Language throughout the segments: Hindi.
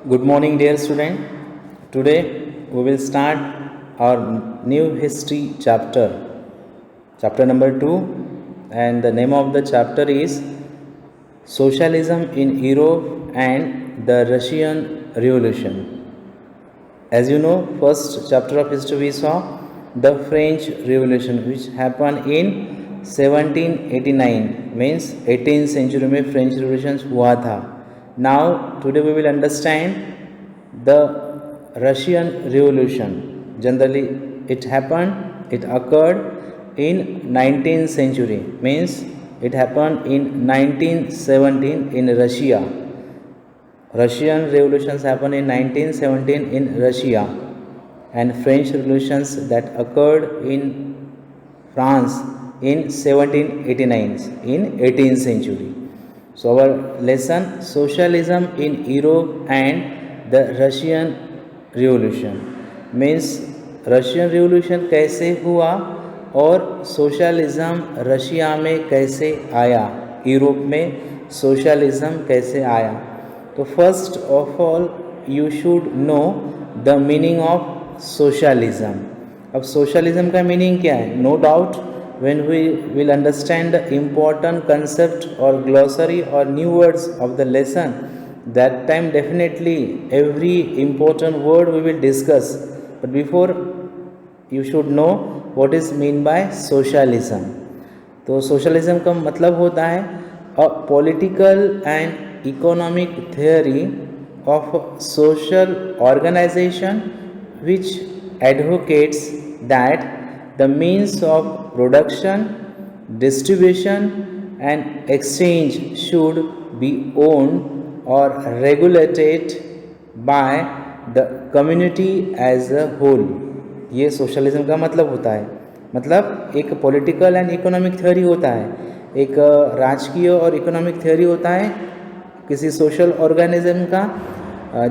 Good morning, dear student. Today we will start our new history chapter number 2, and the name of the chapter is Socialism in Europe and the Russian Revolution. As you know, first chapter of history we saw the French Revolution, which happened in 1789, means 18th century में French Revolution हुआ था. Now today we will understand the Russian Revolution. Generally it occurred in 19th century, means it happened in 1917 in Russia. Russian revolutions happened in 1917 in Russia, and French revolutions that occurred in France in 1789 in 18th century. So our lesson, socialism in Europe and the Russian revolution, means Russian revolution कैसे हुआ और सोशलिज्म रशिया में कैसे आया, यूरोप में सोशलिज्म कैसे आया. तो first of all you should know the meaning of socialism. अब सोशलिज्म का मीनिंग क्या है? No doubt when we will understand the important concept or glossary or new words of the lesson, that time definitely every important word we will discuss. But before, you should know what is mean by socialism. तो socialism का मतलब होता है a political and economic theory of social organization which advocates that the means of production, distribution and exchange should be owned or regulated by the community as a whole. ये सोशलिज्म का मतलब होता है. मतलब एक पॉलिटिकल एंड इकोनॉमिक थ्योरी होता है, एक राजकीय और इकोनॉमिक थ्योरी होता है किसी सोशल ऑर्गेनिज्म का,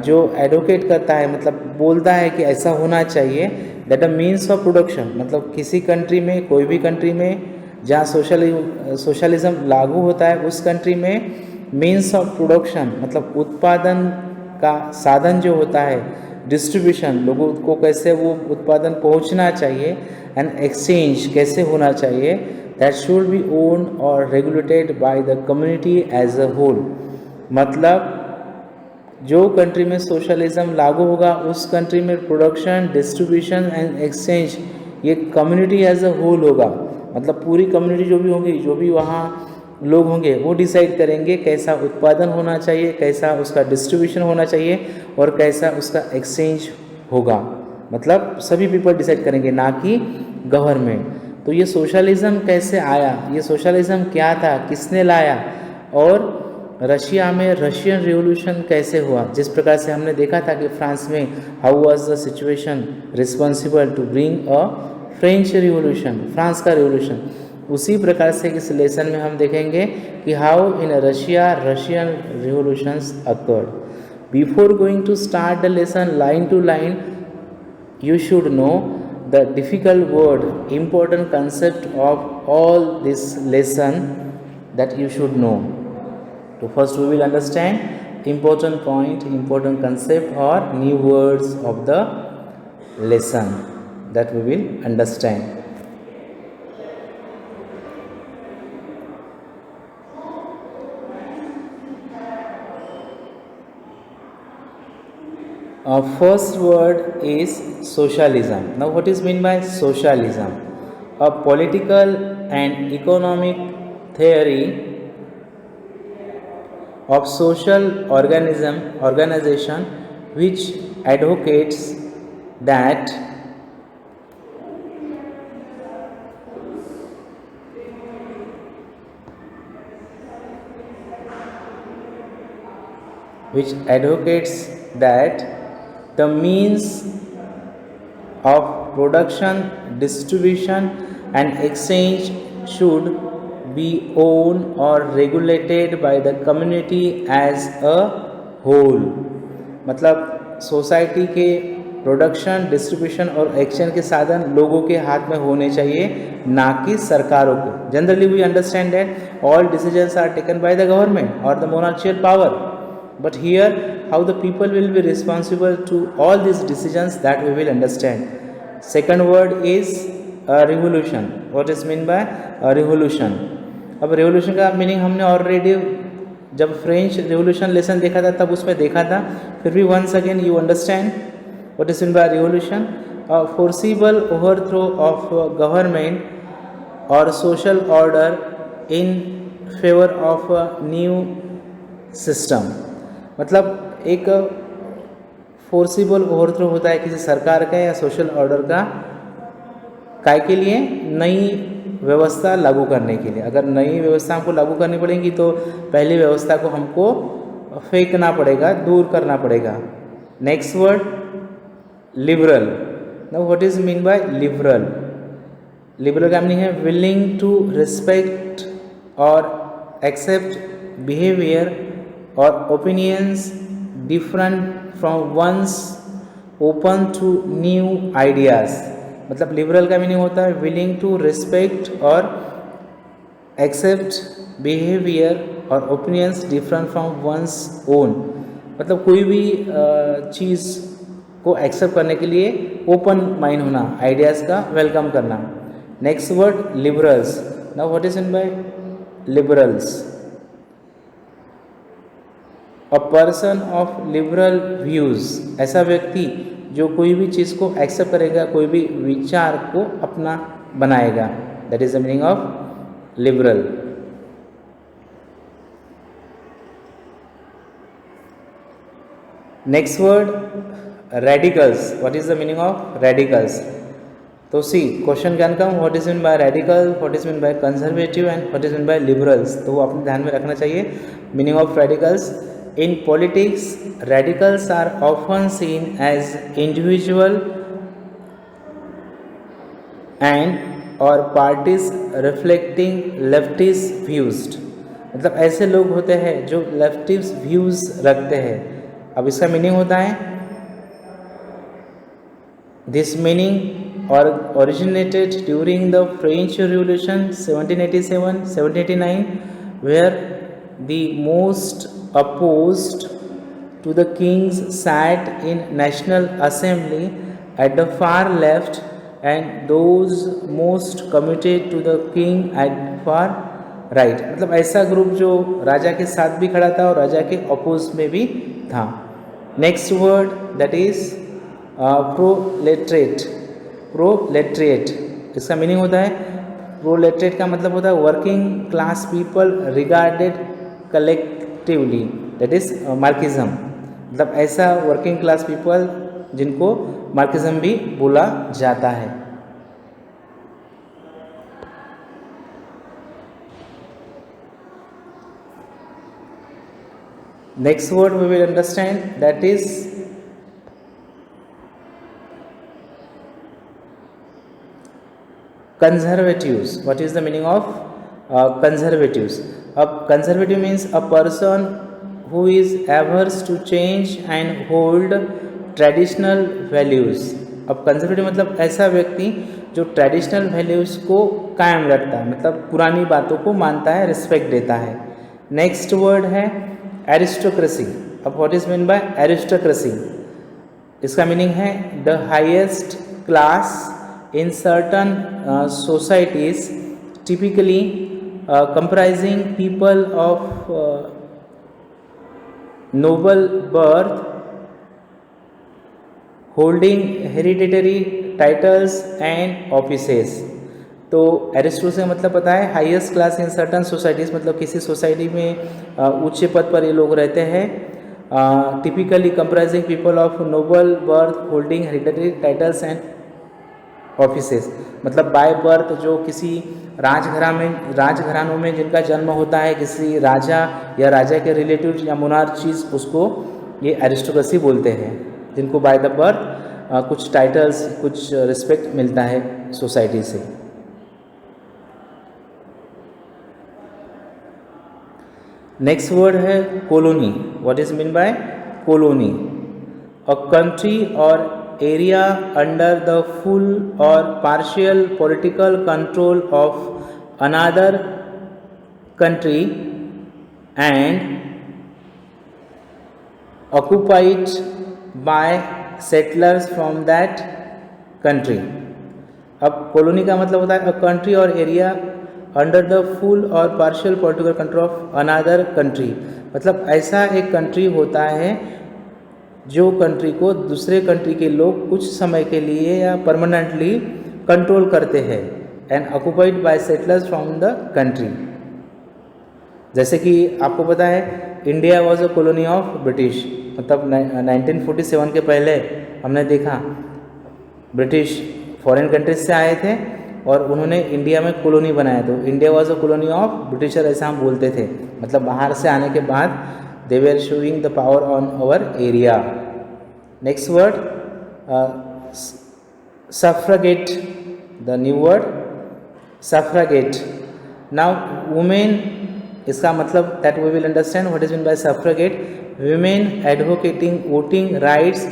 जो एडवोकेट करता है, मतलब बोलता है कि ऐसा होना चाहिए. That a means of production, मतलब किसी कंट्री में, कोई भी कंट्री में जहाँ सोशलिज्म लागू होता है उस कंट्री में मीन्स ऑफ प्रोडक्शन मतलब उत्पादन का साधन जो होता है, डिस्ट्रीब्यूशन लोगों को कैसे वो उत्पादन पहुंचना चाहिए, एंड एक्सचेंज कैसे होना चाहिए, दैट शुड बी ओन और regulated by the community as a whole. मतलब जो कंट्री में सोशलिज्म लागू होगा उस कंट्री में प्रोडक्शन, डिस्ट्रीब्यूशन एंड एक्सचेंज ये कम्युनिटी एज अ होल होगा. मतलब पूरी कम्युनिटी जो भी होगी, जो भी वहाँ लोग होंगे, वो डिसाइड करेंगे कैसा उत्पादन होना चाहिए, कैसा उसका डिस्ट्रीब्यूशन होना चाहिए और कैसा उसका एक्सचेंज होगा. मतलब सभी पीपल डिसाइड करेंगे, ना कि गवर्नमेंट. तो ये सोशलिज्म कैसे आया, ये सोशलिज्म क्या था, किसने लाया, और रशिया में रशियन रिवोल्यूशन कैसे हुआ. जिस प्रकार से हमने देखा था कि फ्रांस में how was the situation responsible to bring a French revolution, France का रिवोल्यूशन, उसी प्रकार से इस लेसन में हम देखेंगे कि how in Russia Russian revolutions occurred. Before going to start the lesson line to line, you should know the difficult word, important concept of all this lesson that you should know. So first we will understand important point, important concept or new words of the lesson that we will understand. First word is socialism. Now what is meant by socialism? A political and economic theory of social organization which advocates that the means of production, distribution and exchange should be owned or regulated by the community as a whole. मतलब सोसाइटी के प्रोडक्शन, डिस्ट्रीब्यूशन और एक्सचेंज के साधन लोगों के हाथ में होने चाहिए, ना कि सरकारों के. Generally we understand that all decisions are taken by the government और the monarchial power, But here, how the people will be responsible to all these decisions, that we will understand. Second word is revolution. What is mean by revolution? अब revolution का मीनिंग हमने ऑलरेडी जब फ्रेंच रिवोल्यूशन लेसन देखा था तब उसमें देखा था, फिर भी once again you understand what is mean by revolution. Forcible overthrow of government और social order in favour of new system. मतलब एक फोर्सिबल ओवरथ्रो होता है किसी सरकार का या सोशल ऑर्डर का, काय के लिए? नई व्यवस्था लागू करने के लिए. अगर नई व्यवस्था हमको लागू करनी पड़ेगी तो पहली व्यवस्था को हमको फेंकना पड़ेगा, दूर करना पड़ेगा. Next word liberal. Now what is mean by liberal? Liberal का मीनिंग है विलिंग टू रिस्पेक्ट और एक्सेप्ट बिहेवियर और opinions different from one's, open to new ideas. मतलब लिबरल का मीनिंग होता है विलिंग टू रिस्पेक्ट और एक्सेप्ट बिहेवियर और opinions different from one's own. मतलब कोई भी चीज़ को एक्सेप्ट करने के लिए ओपन माइंड होना, आइडियाज़ का वेलकम करना. Next word liberals. Now what is in by liberals? A person of liberal views. ऐसा व्यक्ति जो कोई भी चीज़ को एक्सेप्ट करेगा, कोई भी विचार को अपना बनाएगा. That is the meaning of liberal. Next word radicals. What is the meaning of radicals? तो see question can come what is mean by radical, what is mean by conservative and what is mean by liberals. तो वो अपने ध्यान में रखना चाहिए. Meaning of radicals: in politics, radicals are often seen as individual and or parties reflecting leftist views. मतलब ऐसे लोग होते हैं जो लेफ्टिस्ट व्यूज रखते हैं. अब इसका मीनिंग होता है दिस मीनिंग और originated during the French Revolution 1787-1789 where the most opposed to the kings sat in National Assembly at the far left and those most committed to the king at far right. मतलब ऐसा ग्रुप जो राजा के साथ भी खड़ा था और राजा के अपोज में भी था. Next word that is proletariat. Proletariat इसका मीनिंग होता है, प्रोलेटरेट का मतलब होता है working class people regarded collectively, that is Marxism. मतलब ऐसा वर्किंग क्लास पीपल जिनको मार्क्सिज्म भी बोला जाता है. Next word we will understand that is conservatives. What is the meaning of conservatives? Conservative means a person who is averse to change and hold traditional values. अब कंजर्वेटिव मतलब ऐसा व्यक्ति जो ट्रेडिशनल वैल्यूज़ को कायम रखता है, मतलब पुरानी बातों को मानता है, रिस्पेक्ट देता है. नेक्स्ट वर्ड है एरिस्टोक्रेसी. अब what is mean bye aristocracy? इसका मीनिंग है the highest class in certain societies, typically comprising people of noble birth, holding hereditary titles and offices. तो एरिस्टो से मतलब पता है highest class in certain societies, मतलब किसी सोसाइटी में उच्च पद पर ये लोग रहते हैं. Typically comprising people of noble birth, holding hereditary titles and offices. मतलब बाय बर्थ जो किसी राजघरानों में जिनका जन्म होता है, किसी राजा या राजा के रिलेटिव या मोनार्चीज, उसको ये एरिस्टोक्रेसी बोलते हैं, जिनको बाय द बर्थ कुछ टाइटल्स, कुछ रिस्पेक्ट मिलता है सोसाइटी से. नेक्स्ट वर्ड है colony. What is mean bye colony? A country और area under the full or partial political control of another country and occupied by settlers from that country. अब कॉलोनी का मतलब होता है अ कंट्री और एरिया अंडर द फुल और partial political control of another country, मतलब ऐसा एक कंट्री होता है जो कंट्री को दूसरे कंट्री के लोग कुछ समय के लिए या परमानेंटली कंट्रोल करते हैं, and occupied by settlers from the country. जैसे कि आपको पता है India was a colony of British, मतलब 1947 के पहले हमने देखा ब्रिटिश फॉरेन कंट्रीज से आए थे और उन्होंने इंडिया में कॉलोनी बनाया, तो India was a colony of britisher ऐसा हम बोलते थे, मतलब बाहर से आने के बाद they were showing the power on our area. Next word suffragette, the new word suffragette. Now women, इसका मतलब that we will understand what is mean by suffragette, women advocating voting rights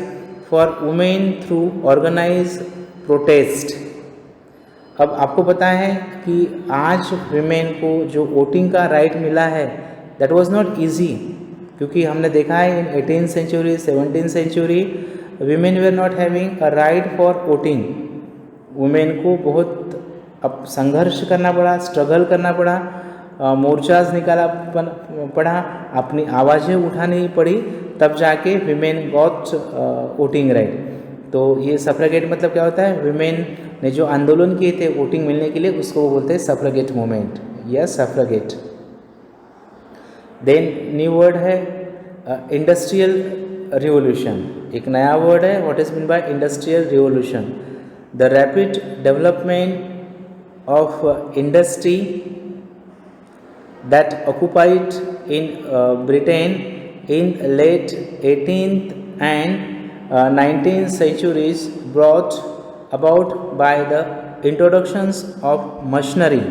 for women through organise protest. अब आपको पता है कि आज वुमेन को जो वोटिंग का राइट मिला है दैट वाज नॉट इजी, क्योंकि हमने देखा है in 18th century 17th century women were not having a right for voting. Women को बहुत अब संघर्ष करना पड़ा, स्ट्रगल करना पड़ा, मोर्चाज निकाला पड़ा, अपनी आवाज़ें उठानी पड़ी, तब जाके विमेन गॉट वोटिंग राइट। तो ये सफ्रागेट मतलब क्या होता है, विमेन ने जो आंदोलन किए थे वोटिंग मिलने के लिए उसको वो बोलते हैं सफ्रागेट मूवमेंट या सफ्रागेट। देन न्यू वर्ड है इंडस्ट्रियल रिवोल्यूशन, एक नया वर्ड है। What is mean bye industrial revolution, the rapid development of industry that occupied in Britain in late 18th and 19th centuries, brought about by the introductions of machinery.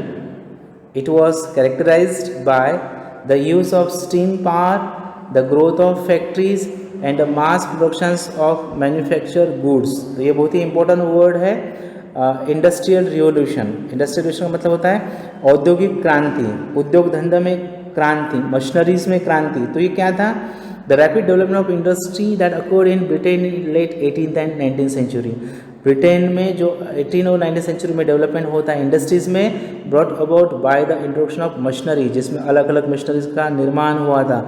It was characterized by the use of steam power, the growth of factories and the mass productions of manufactured goods. तो ये बहुत ही important word है इंडस्ट्रियल रिवोल्यूशन। इंडस्ट्रियल रिवोल्यूशन का मतलब होता है औद्योगिक क्रांति, उद्योग धंधे में क्रांति, मशीनरीज में क्रांति। तो ये क्या था, the rapid development of industry that occurred in Britain in late 18th and 19th century. Britain में जो 18 और 19th सेंचुरी में डेवलपमेंट होता है इंडस्ट्रीज में, brought about by the introduction of machinery, जिसमें अलग अलग मशीनरीज का निर्माण हुआ था।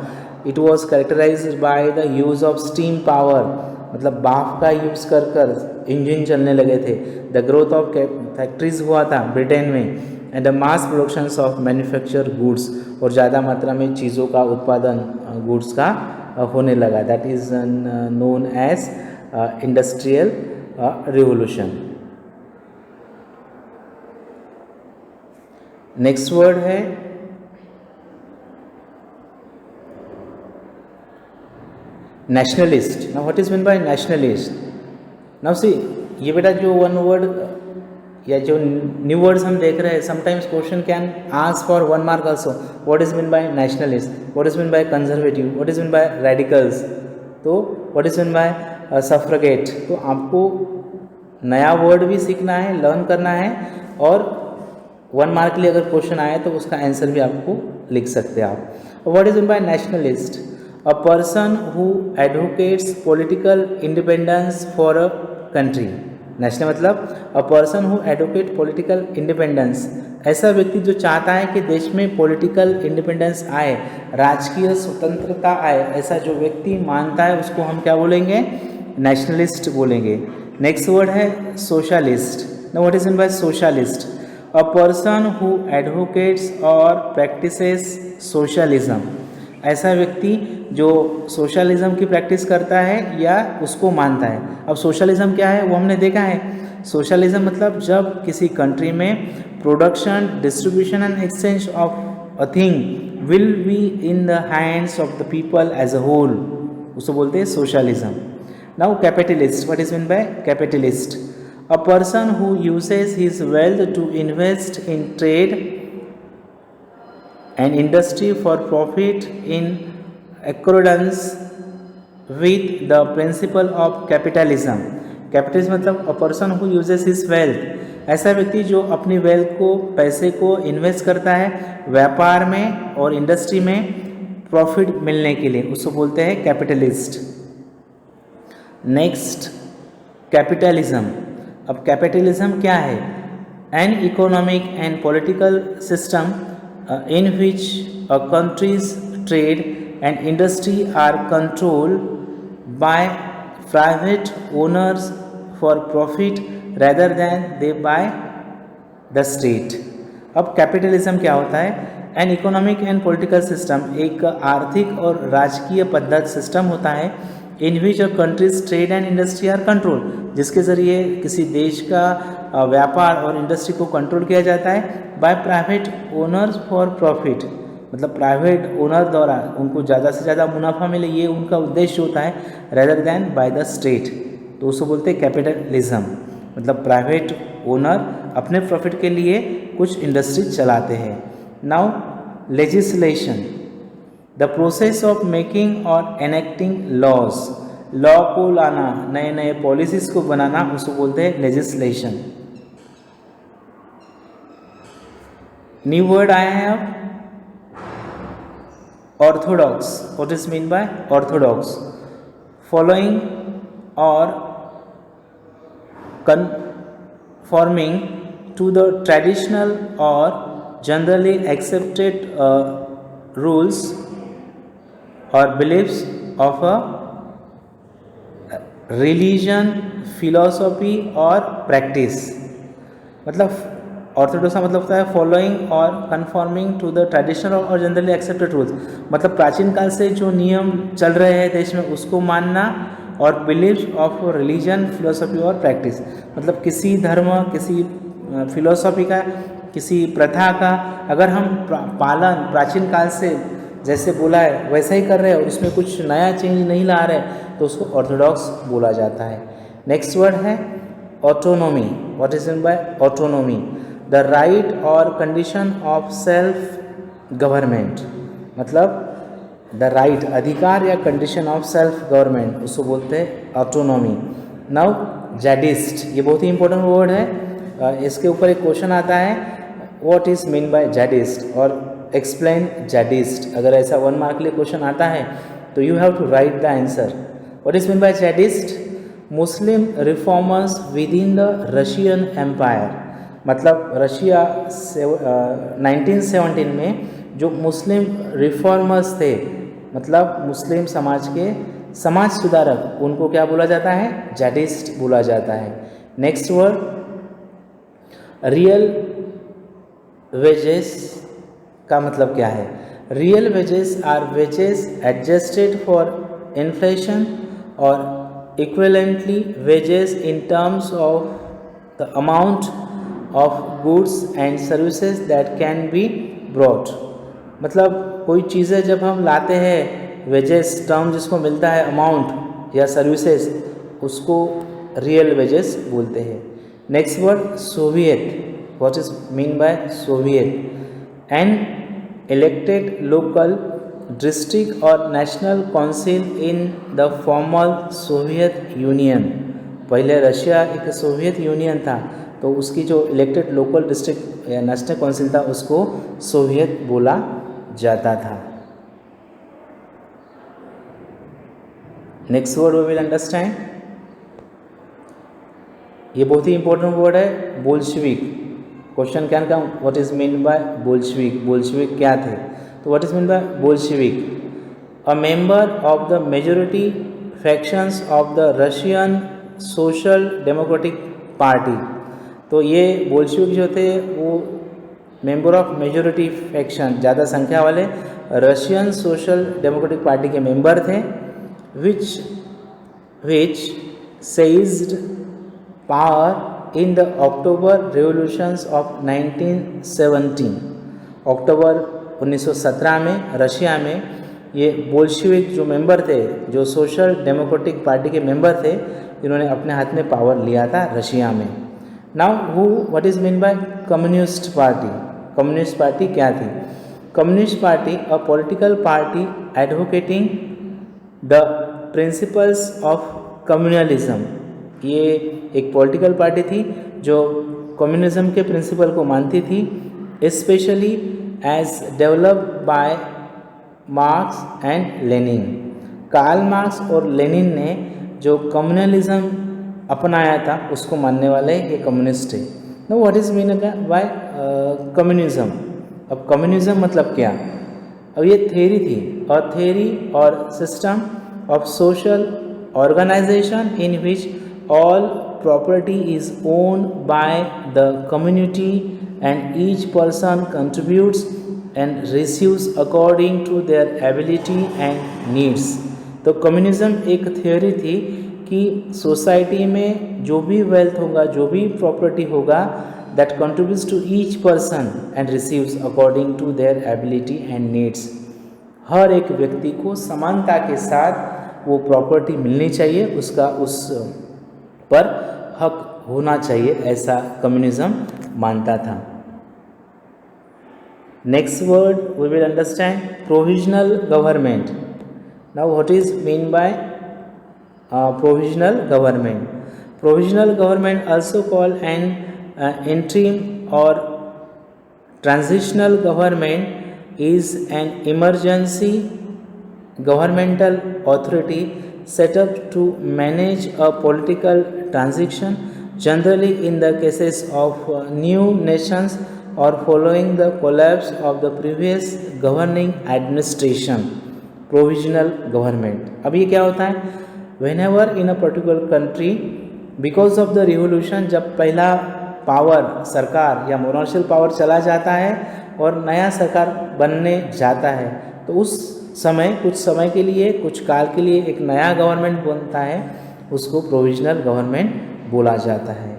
It was characterized by the use of steam power, मतलब भाप का यूज़ कर कर इंजन चलने लगे थे। द ग्रोथ ऑफ फैक्ट्रीज हुआ था ब्रिटेन में, and the mass productions of manufacture goods, और ज़्यादा मात्रा में चीज़ों का उत्पादन गुड्स का होने लगा। That is known as industrial revolution. Next word है nationalist. Now what is mean by nationalist, now see ये बेटा जो वन वर्ड या जो न्यू वर्ड्स हम देख रहे हैं, sometimes question can ask for 1 mark also. What is mean by nationalist, what is mean by conservative, what is mean bye radicals, तो व्हाट इज मीन बाय सफ्रगेट। तो आपको नया वर्ड भी सीखना है, लर्न करना है, और 1 मार्क के लिए अगर क्वेश्चन आए तो उसका आंसर भी आपको लिख सकते हैं आप। What is mean by nationalist, a person who advocates political independence for a country। National मतलब a person who advocate political independence, ऐसा व्यक्ति जो चाहता है कि देश में पॉलिटिकल इंडिपेंडेंस आए, राजकीय स्वतंत्रता आए, ऐसा जो व्यक्ति मानता है उसको हम क्या बोलेंगे, नेशनलिस्ट बोलेंगे। नेक्स्ट वर्ड है socialist. Now what is mean bye socialist, a person who advocates or practices socialism, ऐसा व्यक्ति जो सोशलिज्म की प्रैक्टिस करता है या उसको मानता है। अब सोशलिज्म क्या है वो हमने देखा है। सोशलिज्म मतलब जब किसी कंट्री में production, distribution and exchange of a thing will be in the hands of the people as a whole, उसको बोलते हैं socialism. Now capitalist, what is mean by capitalist, a person who uses his wealth to invest in trade and industry for profit in accordance with the principle of capitalism। Capitalism मतलब a person who uses his wealth, ऐसा व्यक्ति जो अपनी वेल्थ को, पैसे को इन्वेस्ट करता है व्यापार में और इंडस्ट्री में प्रॉफिट मिलने के लिए, उसको बोलते हैं कैपिटलिस्ट। Next capitalism. अब कैपिटलिज्म क्या है? An economic and political system in which a countries trade and industry are controlled by private owners for profit rather than they by the state. अब कैपिटलिज्म क्या होता है? An economic and political system एक आर्थिक और राजकीय पद्धत सिस्टम होता है in which a countries trade and industry are control, जिसके ज़रिए किसी देश का व्यापार और इंडस्ट्री को कंट्रोल किया जाता है bye private owners for profit, मतलब प्राइवेट ओनर द्वारा उनको ज़्यादा से ज़्यादा मुनाफा मिले, ये उनका उद्देश्य होता है, rather than bye the state. तो उसको बोलते हैं कैपिटलिज्म, मतलब प्राइवेट ओनर अपने प्रॉफिट के लिए कुछ इंडस्ट्री चलाते हैं। Now legislation, the process of making और एनेक्टिंग लॉज, लॉ को लाना, नए नए पॉलिसीज को बनाना, उसको बोलते हैं लेजिस्लेशन। न्यू वर्ड आया है अब, Orthodox. What is mean bye Orthodox? Following और conforming to the traditional or generally accepted rules or beliefs of a religion, philosophy or practice। मतलब ऑर्थोडॉक्स का मतलब होता है फॉलोइंग और कन्फॉर्मिंग टू द ट्रेडिशनल और जनरली एक्सेप्टेड रूल्स, मतलब प्राचीन काल से जो नियम चल रहे हैं देश में उसको मानना, और बिलीव्स ऑफ रिलीजन, फिलोसफी और प्रैक्टिस, मतलब किसी धर्म, किसी फिलोसफी का, किसी प्रथा का अगर हम पालन प्राचीन काल से जैसे बोला है वैसा ही कर रहे हैं और इसमें कुछ नया चेंज नहीं ला रहे तो उसको ऑर्थोडॉक्स बोला जाता है। नेक्स्ट वर्ड है autonomy. What is mean bye autonomy? The right और कंडीशन ऑफ सेल्फ गवर्नमेंट, मतलब द राइट, अधिकार या कंडीशन ऑफ सेल्फ गवर्नमेंट, उसको बोलते हैं ऑटोनॉमी। नाउ जेडिस्ट, ये बहुत ही इंपॉर्टेंट वर्ड है, इसके ऊपर एक क्वेश्चन आता है, व्हाट इज मीन बाय जेडिस्ट और एक्सप्लेन जेडिस्ट। अगर ऐसा 1 मार्क के लिए क्वेश्चन आता है तो you have to write the answer. What is mean by jadidist? Muslim reformers within the Russian empire, मतलब रशिया 1917 में जो मुस्लिम रिफॉर्मर्स थे, मतलब मुस्लिम समाज के समाज सुधारक, उनको क्या बोला जाता है? जेडिस्ट बोला जाता है। नेक्स्ट वर्ड रियल वेजेस का मतलब क्या है? Real wages are wages adjusted for inflation और equivalently wages in terms of the amount of goods and services that can be brought, मतलब कोई चीज़ें जब हम लाते हैं, वेजेस टर्म जिसको मिलता है अमाउंट या सर्विसेज, उसको रियल वेजेस बोलते हैं। Next word Soviet. What is mean by Soviet? An elected local district और national council in the formal Soviet Union. पहले रशिया एक सोवियत यूनियन था तो उसकी जो इलेक्टेड लोकल डिस्ट्रिक्ट या नेशनल काउंसिल था उसको सोवियत बोला जाता था। Next word we will understand, ये बहुत ही इंपॉर्टेंट वर्ड है, Bolshevik. Question can come, what is mean by Bolshevik? Bolshevik क्या थे? तो what is mean by Bolshevik? A member of the majority factions of the Russian social democratic party. तो ये बोल्शेविक जो थे वो मेंबर ऑफ मेजॉरिटी फैक्शन, ज़्यादा संख्या वाले रशियन सोशल डेमोक्रेटिक पार्टी के मेंबर थे, which seized power in the October revolutions of 1917। अक्टूबर 1917 में रशिया में ये बोल्शेविक जो मेंबर थे, जो सोशल डेमोक्रेटिक पार्टी के मेंबर थे, जिन्होंने अपने हाथ में पावर लिया था रशिया में। Now who what is mean bye communist party? Communist party क्या थी? Communist party a political party advocating the principles of communalism. ये एक पॉलिटिकल पार्टी थी जो कम्युनिज्म के प्रिंसिपल को मानती थी, specially as developed by Marx and Lenin. Karl Marx और लेनिन ने जो कम्युनलिज्म अपनाया था उसको मानने वाले ये कम्युनिस्ट है। No what is mean by communism. अब कम्युनिज्म मतलब क्या? अब ये थ्योरी थी, और थ्योरी और system of social organization in which all property is owned by the community and each person contributes and receives according to their ability and needs। तो कम्युनिज्म एक थ्योरी थी कि सोसाइटी में जो भी वेल्थ होगा, जो भी प्रॉपर्टी होगा, that contributes to each person and receives according to their ability and needs. हर एक व्यक्ति को समानता के साथ वो प्रॉपर्टी मिलनी चाहिए, उसका उस पर हक होना चाहिए, ऐसा कम्युनिज्म मानता था। Next word we will understand provisional government. Now what is mean by provisional government? Provisional government also called an interim और transitional government is an emergency governmental authority set up to manage a political transition, generally in the cases of new nations or following the collapse of the previous governing administration। provisional government, अब ये क्या होता है? whenever in a particular country because of the revolution, जब पहला पावर सरकार या मोनार्शियल पावर चला जाता है और नया सरकार बनने जाता है, तो उस समय, कुछ समय के लिए, कुछ काल के लिए एक नया गवर्नमेंट बनता है, उसको प्रोविजनल गवर्नमेंट बोला जाता है।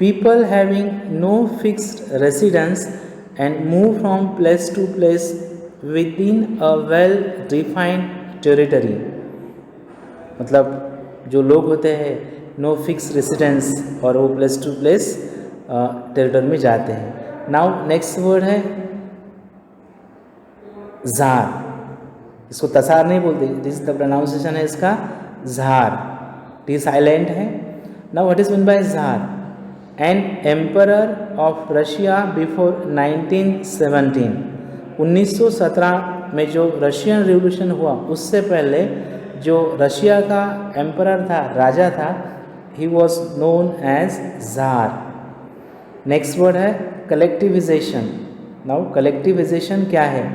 People having no fixed residence and move from place to place within a well defined territory, मतलब जो लोग होते हैं नो फिक्स रेसिडेंस और वो प्लेस टू प्लेस टेरिटरी में जाते हैं। नाउ नेक्स्ट वर्ड है जार। इसको तसार नहीं बोलते, दिस द प्रोनाउंसिएशन है इसका जार, टी साइलेंट है। Now what is mean by czar? An emperor of Russia before 1917। 1917 में जो रशियन रिवॉल्यूशन हुआ उससे पहले जो रशिया का एम्परर था, राजा था, he was known as czar. Next word है कलेक्टिविजेशन। नाउ कलेक्टिविजेशन क्या है?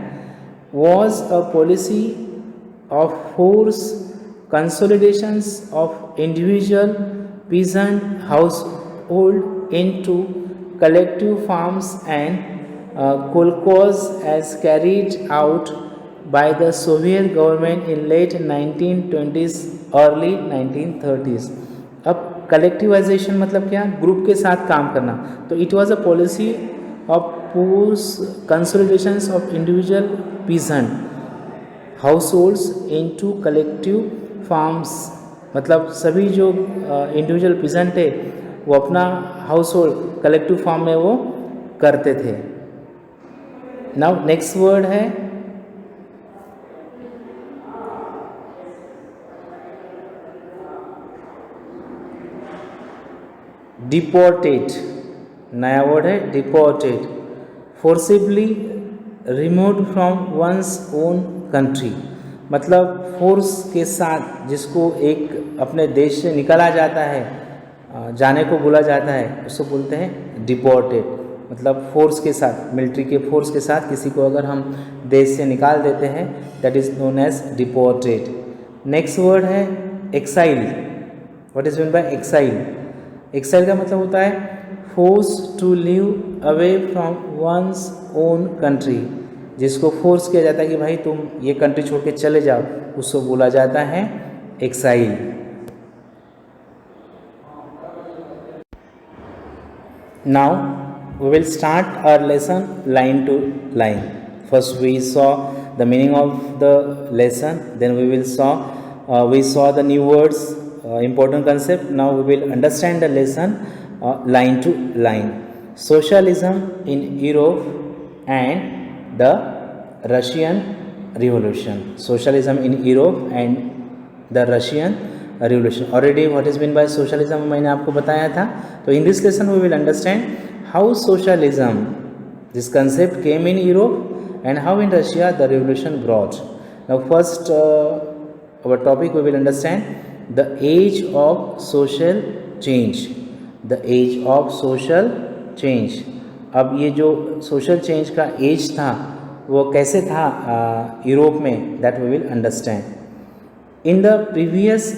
was a policy of forced consolidations of individual peasant household into collective farms and kolkhozes as carried out by the Soviet government in late 1920s early 1930s। अब कलेक्टिवाइजेशन मतलब क्या? ग्रुप के साथ काम करना। तो it was a policy of consolidations of individual peasant households into collective farms, मतलब सभी जो इंडिविजुअल peasant थे वो अपना हाउस होल्ड कलेक्टिव फार्म में वो करते थे। नाउ नेक्स्ट वर्ड है डिपोर्टेड। नया वर्ड है deported, forcibly removed from one's own country, मतलब फोर्स के साथ जिसको एक अपने देश से निकाला जाता है, जाने को बोला जाता है, उसको बोलते हैं डिपोर्टेड। मतलब फोर्स के साथ, मिलिट्री के फोर्स के साथ किसी को अगर हम देश से निकाल देते हैं, that is known as deported. Next word है exile. What is mean by exile? Exile का मतलब होता है force to leave away from one's own country, जिसको फोर्स किया जाता है कि भाई तुम ये कंट्री छोड़ के चले जाओ, उसको बोला जाता है exile. Now we will start our lesson line to line. First we saw the meaning of the lesson, then we saw the new words, important concept. Now we will understand the lesson line to line. Socialism in Europe and the Russian Revolution. Socialism in Europe and the Russian Revolution. Already what is meant by socialism मैंने आपको बताया था। तो in this lesson we will understand how socialism, this concept came in Europe and how in Russia the revolution brought. Now first our topic we will understand the age of social change, the age of social change. अब ये जो सोशल चेंज का एज था वो कैसे था यूरोप में, that we will understand. In the previous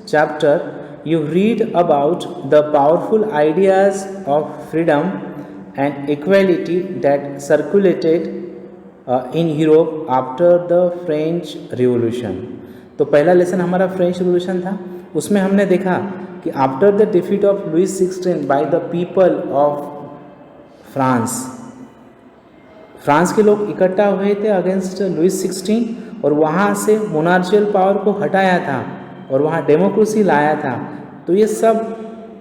chapter you read about the powerful ideas of freedom and equality that circulated in Europe after the French Revolution। तो पहला लेसन हमारा फ्रेंच रिवोल्यूशन था, उसमें हमने देखा कि after the defeat of Louis 16 by the people of France, France के लोग इकट्ठा हुए थे अगेंस्ट लुइस 16 और वहाँ से मोनार्चियल पावर को हटाया था और वहाँ डेमोक्रेसी लाया था। तो ये सब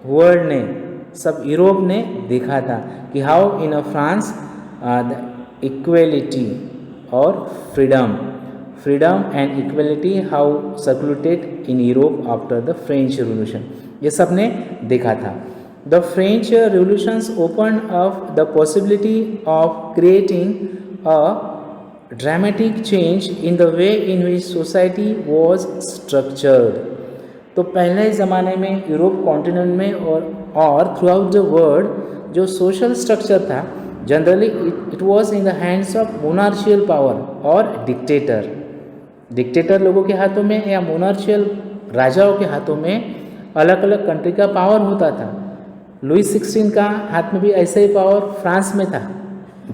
वर्ल्ड ने, सब यूरोप ने देखा था कि how in a France the equality और freedom and equality how circulated in Europe after the French revolution, ये सब ने देखा था। The French revolutions open up the possibility of creating a dramatic change in the way in which society was structured। तो पहले ज़माने में यूरोप कॉन्टिनेंट में और थ्रू आउट द वर्ल्ड जो सोशल स्ट्रक्चर था, generally it was in the hands of monarchial power और डिक्टेटर लोगों के हाथों में या मोनार्शियल राजाओं के हाथों में अलग अलग कंट्री का पावर होता था। लुइस 16 का हाथ में भी ऐसा ही पावर फ्रांस में था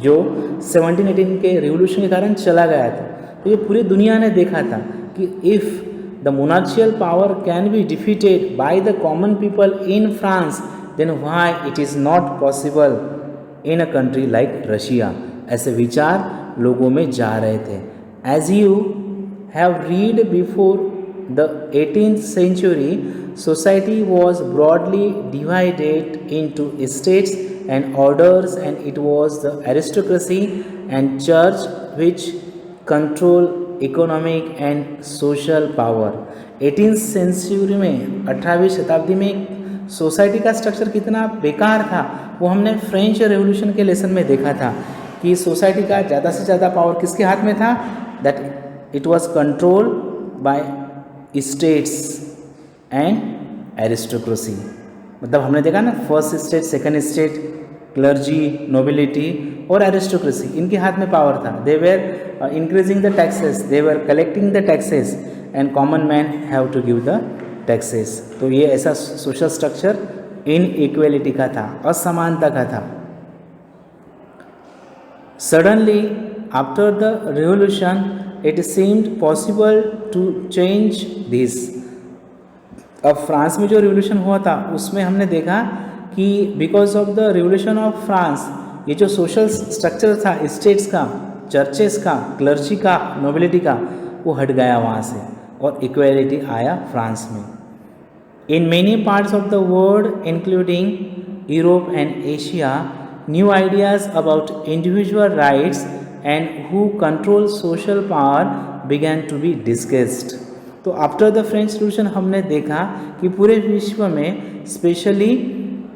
जो 1718 के रिवोल्यूशन के कारण चला गया था। तो ये पूरी दुनिया ने देखा था कि if the monarchial power can be defeated by the common people in France, then why it is not possible in a country like Russia. ऐसे विचार लोगों में जा रहे थे। As you have read before the 18th century, society was broadly divided into states and orders, and it was the aristocracy and church which control economic and social power। 18th century में 18वीं शताब्दी में सोसाइटी का स्ट्रक्चर कितना बेकार था वो हमने फ्रेंच रेवोल्यूशन के लेसन में देखा था कि सोसाइटी का ज़्यादा से ज़्यादा पावर किसके हाथ में था, that it was control by states and aristocracy. मतलब हमने देखा ना, first state, second state, clergy, nobility और एरिस्टोक्रेसी, इनके हाथ में पावर था। They were increasing the taxes, they were collecting the taxes and common man have to give the taxes. तो ये ऐसा सोशल स्ट्रक्चर इन इक्वेलिटी का था, असमानता का था। Suddenly after the revolution it seemed possible to change this. अब फ्रांस में जो रिवोल्यूशन हुआ था उसमें हमने देखा कि because of the revolution of France ये जो सोशल स्ट्रक्चर था स्टेट्स का, चर्चेस का, क्लर्जी का, नोबिलिटी का, वो हट गया वहाँ से और इक्वेलिटी आया फ्रांस में। In many parts of the world including Europe and Asia, new ideas about individual rights and who control social power began to be discussed. तो आफ्टर द फ्रेंच रिवोल्यूशन हमने देखा कि पूरे विश्व में, स्पेशली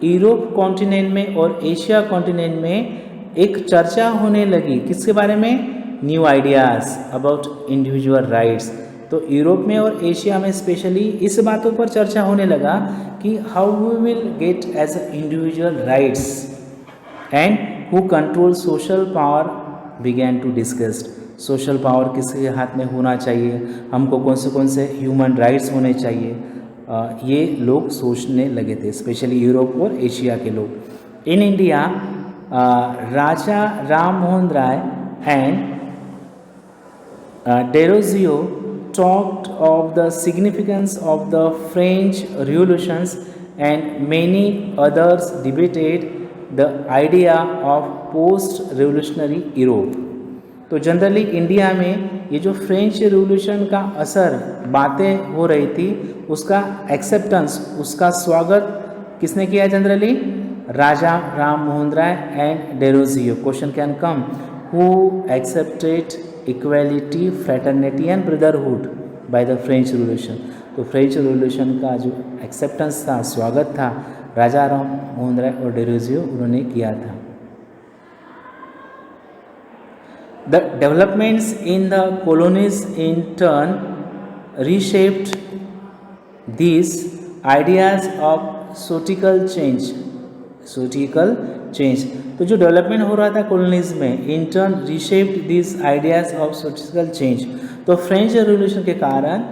यूरोप कॉन्टिनेंट में और एशिया कॉन्टिनेंट में एक चर्चा होने लगी किसके बारे में, new ideas about individual rights. तो यूरोप में और एशिया में स्पेशली इस बातों पर चर्चा होने लगा कि how we will get as individual rights and who control social power began to discussed. Social power किसके हाथ में होना चाहिए, हमको कौन से ह्यूमन राइट्स होने चाहिए, ये लोग सोचने लगे थे, स्पेशली यूरोप और एशिया के लोग। In India Raja Ram Mohan Roy and Derozio talked of the significance of the French revolutions and many others debated the idea of post-revolutionary Europe। तो जनरली इंडिया में ये जो फ्रेंच रिवोल्यूशन का असर, बातें हो रही थी, उसका एक्सेप्टेंस, उसका स्वागत किसने किया generally, Raja Ram Mohan Roy and Derozio. Question can come, who accepted equality, fraternity and brotherhood by the French revolution. तो फ्रेंच रिवोल्यूशन का जो एक्सेप्टेंस था, स्वागत था, राजा राम मोहन राय और डेरोजियो उन्होंने किया था। The developments in the colonies in turn reshaped these ideas of societal change. तो जो डेवलपमेंट हो रहा था कॉलोनीज में, in turn reshaped this ideas of societal change. तो फ्रेंच रेवोल्यूशन के कारण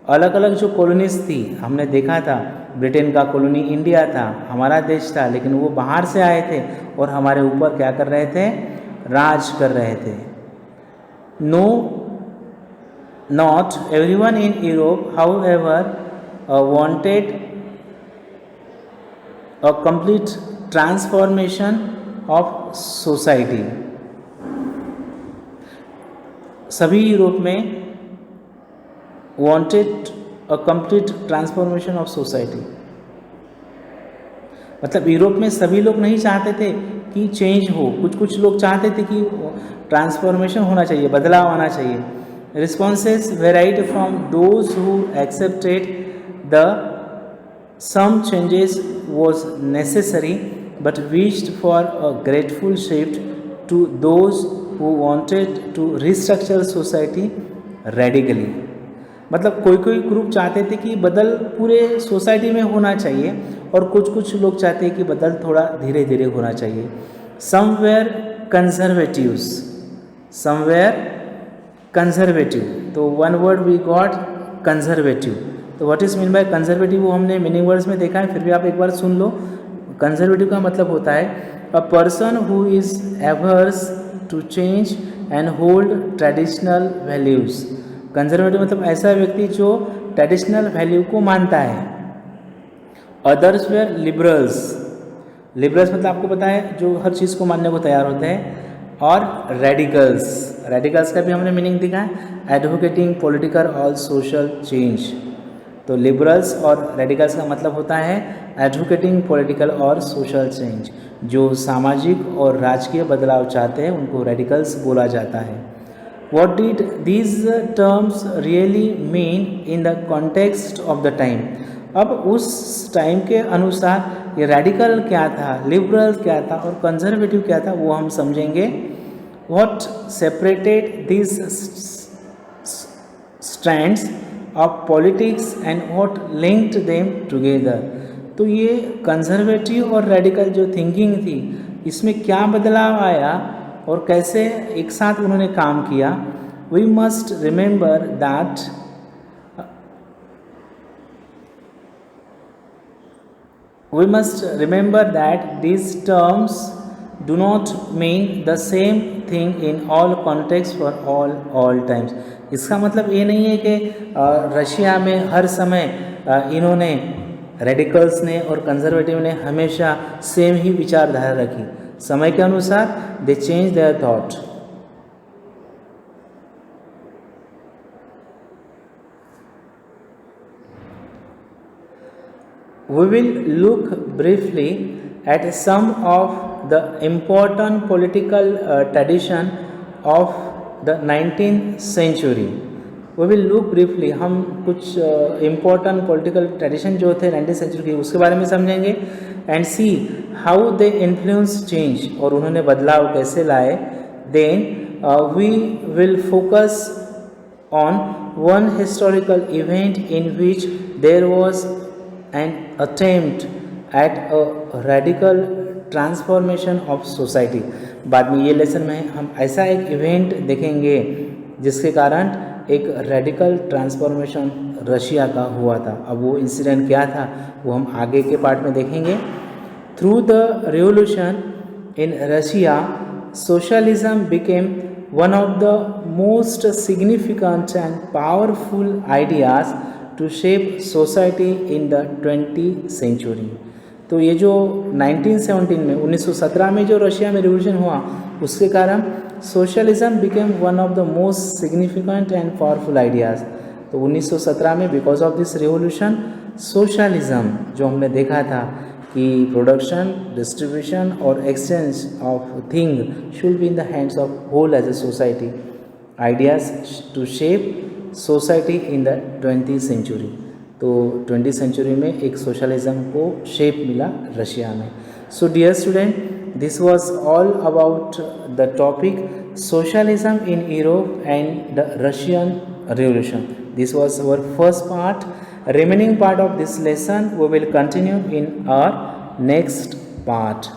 अलग अलग जो कॉलोनीज थी, हमने देखा था ब्रिटेन का कॉलोनी इंडिया था, हमारा देश था, लेकिन वो बाहर से आए थे और हमारे ऊपर क्या कर रहे थे, राज कर रहे थे। No not everyone in Europe however wanted a complete transformation of society. सभी यूरोप में wanted a complete transformation of society, मतलब यूरोप में सभी लोग नहीं चाहते थे कि चेंज हो, कुछ कुछ लोग चाहते थे कि ट्रांसफॉर्मेशन होना चाहिए, बदलाव आना चाहिए। Responses varied from those who accepted the some changes was necessary but wished for a grateful shift to those who wanted to restructure society radically। मतलब कोई कोई ग्रुप चाहते थे कि बदल पूरे सोसाइटी में होना चाहिए और कुछ कुछ लोग चाहते हैं कि बदल थोड़ा धीरे धीरे होना चाहिए। समवेयर कंजर्वेटिव्स, समवेयर कंजर्वेटिव, तो one word we got conservative. तो what is mean by conservative, वो हमने मीनिंग वर्ड्स में देखा है, फिर भी आप एक बार सुन लो। कंजर्वेटिव का मतलब होता है a person who is averse to change and hold traditional values. Conservative मतलब ऐसा व्यक्ति जो ट्रेडिशनल वैल्यू को मानता है। अदर्स वेयर लिबरल्स, लिबरल्स मतलब आपको पता है जो हर चीज़ को मानने को तैयार होते हैं। और रेडिकल्स, रेडिकल्स का भी हमने मीनिंग देखा है, एडवोकेटिंग पॉलिटिकल और सोशल चेंज। तो लिबरल्स और रेडिकल्स का मतलब होता है एडवोकेटिंग पॉलिटिकल और सोशल चेंज। जो सामाजिक और राजकीय बदलाव चाहते हैं उनको रेडिकल्स बोला जाता है। What did these terms really mean in the context of the time. अब उस टाइम के अनुसार ये रेडिकल क्या था, लिबरल क्या था और कंजर्वेटिव क्या था, वो हम समझेंगे। What separated this strands of politics and what linked them together. तो ये कंजर्वेटिव और रेडिकल जो थिंकिंग थी, इसमें क्या बदलाव आया और कैसे एक साथ उन्होंने काम किया। We must remember that these terms do not mean the same thing in all contexts for all times। इसका मतलब ये नहीं है कि रशिया में हर समय इन्होंने रेडिकल्स ने और कंजर्वेटिव ने हमेशा सेम ही विचारधारा रखी। समय के अनुसार दे change their thought. We will look briefly at some of the important political tradition of the 19th century। We will look briefly, हम कुछ important political tradition जो थे 19th century के उसके बारे में समझेंगे। and see how they influence change, और उन्होंने बदलाव कैसे लाए। Then we will focus on one historical event in which there was an attempt at a radical transformation of society। बाद में ये लेसन में हम ऐसा एक इवेंट देखेंगे जिसके कारण एक रेडिकल ट्रांसफॉर्मेशन रशिया का हुआ था। अब वो इंसिडेंट क्या था वो हम आगे के पार्ट में देखेंगे। Through the revolution in Russia, socialism became one of the most significant and powerful ideas to shape society in the 20th century. तो ये जो 1917 में 1917 में जो रशिया में रिवोल्यूशन हुआ उसके कारण socialism became one of the most significant and powerful ideas. तो 1917 में because of this revolution socialism जो हमने देखा था कि प्रोडक्शन, डिस्ट्रीब्यूशन और exchange of thing should be in the hands of whole as a society, ideas to shape society in the 20th century. तो 20th सेंचुरी में एक सोशलिज्म को शेप मिला रशिया में। So dear student, this was all about the topic socialism in Europe and the Russian revolution. This was our first part Remaining part of this lesson we will continue in our next part.